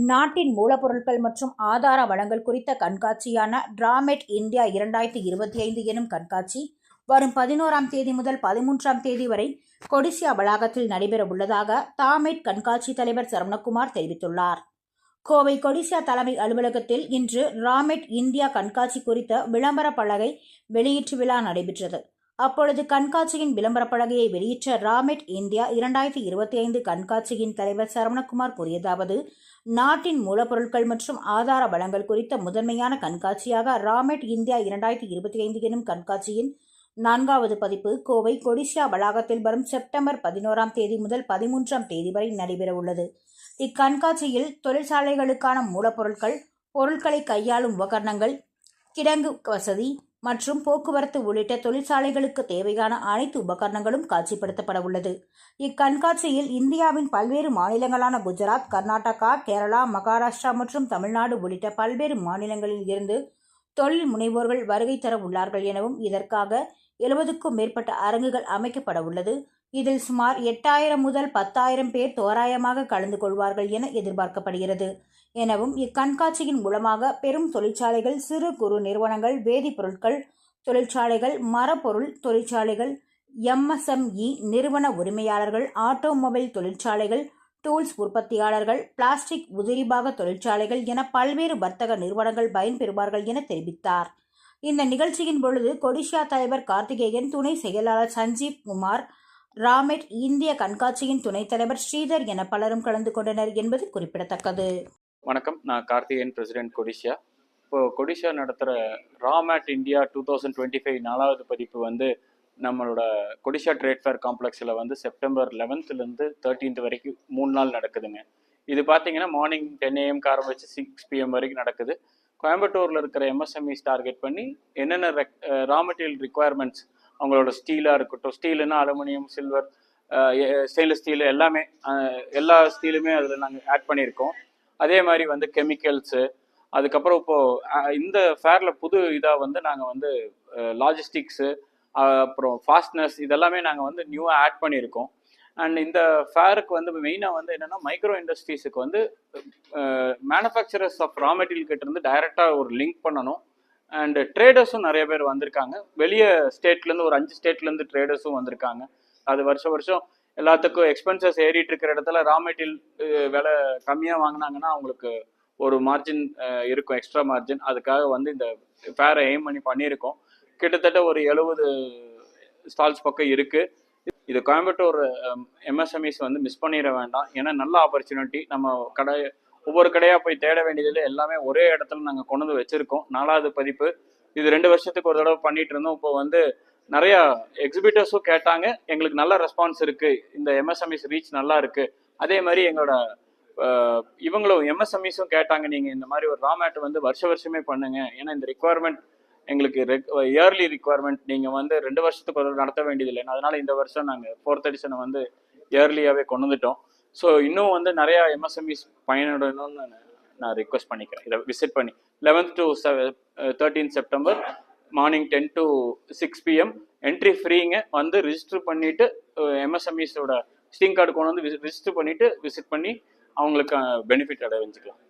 நாட்டின் மூலப்பொருட்கள் மற்றும் ஆதார வளங்கள் குறித்த கண்காட்சியான டிராமெட் இந்தியா 2025 எனும் கண்காட்சி வரும் 11ஆம் தேதி முதல் 13ஆம் தேதி வரை கொடிசியா வளாகத்தில் நடைபெற உள்ளதாக தாமெட் கண்காட்சி தலைவர் சரவணகுமார் தெரிவித்துள்ளார். கோவை கொடிசியா தலைமை அலுவலகத்தில் இன்று ராமெட் இந்தியா கண்காட்சி குறித்த விளம்பர பலகை வெளியீட்டு விழா நடைபெற்றது. அப்பொழுது கண்காட்சியின் விளம்பர பலகையை வெளியிட்ட ராமெட் இந்தியா 2025 கண்காட்சியின் தலைவர் சரவணகுமார் கூறியதாவது: நாட்டின் மூலப்பொருட்கள் மற்றும் ஆதார வளங்கள் குறித்த முதன்மையான கண்காட்சியாக ராமெட் இந்தியா 2025 எனும் கண்காட்சியின் 4வது பதிப்பு கோவை கொடிசியா வளாகத்தில் வரும் செப்டம்பர் 11ஆம் தேதி முதல் 13ஆம் தேதி வரை நடைபெற உள்ளது. இக்கண்காட்சியில் தொழிற்சாலைகளுக்கான மூலப்பொருட்கள், பொருட்களை கையாளும் உபகரணங்கள், கிடங்கு வசதி மற்றும் போக்குவரத்து உள்ளிட்ட தொழிற்சாலைகளுக்கு தேவையான அனைத்து உபகரணங்களும் காட்சிப்படுத்தப்பட உள்ளது. இக்கண்காட்சியில் இந்தியாவின் பல்வேறு மாநிலங்களான குஜராத், கர்நாடகா, கேரளா, மகாராஷ்டிரா மற்றும் தமிழ்நாடு உள்ளிட்ட பல்வேறு மாநிலங்களில் இருந்து தொழில் முனைவோர்கள் வருகை தர உள்ளார்கள் எனவும் இதற்காக 70க்கும் மேற்பட்ட அரங்குகள் அமைக்கப்பட உள்ளது. இதில் சுமார் 8000 முதல் 10,000 பேர் தோராயமாக கலந்து கொள்வார்கள் என எதிர்பார்க்கப்படுகிறது எனவும் இக்கண்காட்சியின் மூலமாக பெரும் தொழிற்சாலைகள், சிறு குறு நிறுவனங்கள், வேதிப்பொருட்கள் தொழிற்சாலைகள், மரப்பொருள் தொழிற்சாலைகள், MSME நிறுவன உரிமையாளர்கள், ஆட்டோமொபைல் தொழிற்சாலைகள், டூல்ஸ் உற்பத்தியாளர்கள், பிளாஸ்டிக் உதிரிபாக தொழிற்சாலைகள் என பல்வேறு வர்த்தக நிறுவனங்கள் பயன்பெறுவார்கள் என தெரிவித்தார். இந்த நிகழ்ச்சியின் பொழுது கொடிசியா தலைவர் கார்த்திகேயன், துணை செயலாளர் சஞ்சீவ் குமார், ராமெட் இந்திய கண்காட்சியின் துணைத் தலைவர் ஸ்ரீதர் என பலரும் கலந்து கொண்டனர் என்பது குறிப்பிடத்தக்கது. வணக்கம், நான் கார்த்திகேயன், பிரசிடென்ட் கொடிசியா. இப்போ கொடிசியா நடத்துகிற ராமெட் இந்தியா 2025 4வது பதிப்பு வந்து நம்மளோட கொடிசியா ட்ரேட் ஃபேர் காம்ப்ளெக்ஸில் வந்து செப்டம்பர் 11லேருந்து 13th வரைக்கும் 3 நாள் நடக்குதுங்க. இது பார்த்தீங்கன்னா மார்னிங் 10 AM ஆரம்பிச்சு 6 PM வரைக்கும் நடக்குது. கோயம்புத்தூரில் இருக்கிற MSMEs டார்கெட் பண்ணி என்னென்ன ரா மெட்டீரியல் ரிக்குவயர்மெண்ட்ஸ், அவங்களோட ஸ்டீலாக இருக்கட்டும், ஸ்டீலுன்னா அலுமினியம், சில்வர், ஸ்டெயின்லெஸ் ஸ்டீலு எல்லாமே, எல்லா ஸ்டீலுமே அதில் நாங்கள் ஆட் பண்ணியிருக்கோம். அதே மாதிரி வந்து கெமிக்கல்ஸு, அதுக்கப்புறம் இப்போது இந்த ஃபேரில் புது இதாக வந்து நாங்கள் வந்து லாஜிஸ்டிக்ஸு, அப்புறம் ஃபாஸ்ட்னஸ் இதெல்லாமே நாங்கள் வந்து நியூவாக ஆட் பண்ணியிருக்கோம். அண்ட் இந்த ஃபேருக்கு வந்து மெயினாக வந்து என்னென்னா மைக்ரோ இண்டஸ்ட்ரீஸுக்கு வந்து மேனுஃபேக்சரர்ஸ் ஆஃப் ரா மெட்டீரியல் கிட்ட இருந்து டைரெக்டாக ஒரு லிங்க் பண்ணணும். அண்டு ட்ரேடர்ஸும் நிறைய பேர் வந்திருக்காங்க. வெளியே ஸ்டேட்லேருந்து ஒரு 5 ஸ்டேட்லேருந்து ட்ரேடர்ஸும் வந்திருக்காங்க. அது வருஷம் எல்லாத்துக்கும் எக்ஸ்பென்சஸ் ஏறிட்டு இருக்கிற இடத்துல ரா மெட்டீரியல் விலை கம்மியாக வாங்கினாங்கன்னா அவங்களுக்கு ஒரு மார்ஜின் இருக்கும், எக்ஸ்ட்ரா மார்ஜின். அதுக்காக வந்து இந்த ஃபேரை எய்ம் பண்ணி பண்ணியிருக்கோம். கிட்டத்தட்ட ஒரு 70 ஸ்டால்ஸ் பக்கம் இருக்குது. இது கோயம்புத்தூர் MSMEs வந்து மிஸ் பண்ணிட வேண்டாம். ஏன்னா நல்ல ஆப்பர்ச்சுனிட்டி. நம்ம ஒவ்வொரு கடையாக போய் தேட வேண்டியதில் எல்லாமே ஒரே இடத்துல நாங்கள் கொண்டு வந்து வச்சுருக்கோம். 4வது பதிப்பு இது 2 வருஷத்துக்கு ஒரு தடவை பண்ணிட்டு இருந்தோம். இப்போ வந்து நிறையா எக்ஸிபிட்டர்ஸும் கேட்டாங்க. எங்களுக்கு நல்ல ரெஸ்பான்ஸ் இருக்குது. இந்த MSMEs ரீச் நல்லா இருக்குது. அதே மாதிரி எங்களோட இவங்களும் MSMEஸும் கேட்டாங்க, நீங்கள் இந்த மாதிரி ஒரு ராமேட் வந்து வருஷமே பண்ணுங்க. ஏன்னா இந்த ரிக்குவயர்மெண்ட் எங்களுக்கு இயர்லி ரிக்குவயர்மெண்ட், நீங்கள் வந்து 2 வருஷத்துக்கு ஒரு நடத்த வேண்டியதில்லை. அதனால் இந்த வருஷம் நாங்கள் 4th edition வந்து இயர்லியாகவே கொண்டு வந்துட்டோம். ஸோ இன்னும் வந்து நிறையா MSMEs பயனடணும்னு நான் ரிக்வெஸ்ட் பண்ணிக்கிறேன். இதை விசிட் பண்ணி 11th to 13th September morning 10 to 6 PM entry ஃப்ரீங்க. வந்து ரிஜிஸ்டர் பண்ணிவிட்டு MSMEஸோட ஸ்டிங் கார்டு கொண்டு வந்து ரிஜிஸ்டர் பண்ணிவிட்டு விசிட் பண்ணி அவங்களுக்கு பெனிஃபிட் அடைஞ்சிக்கலாம்.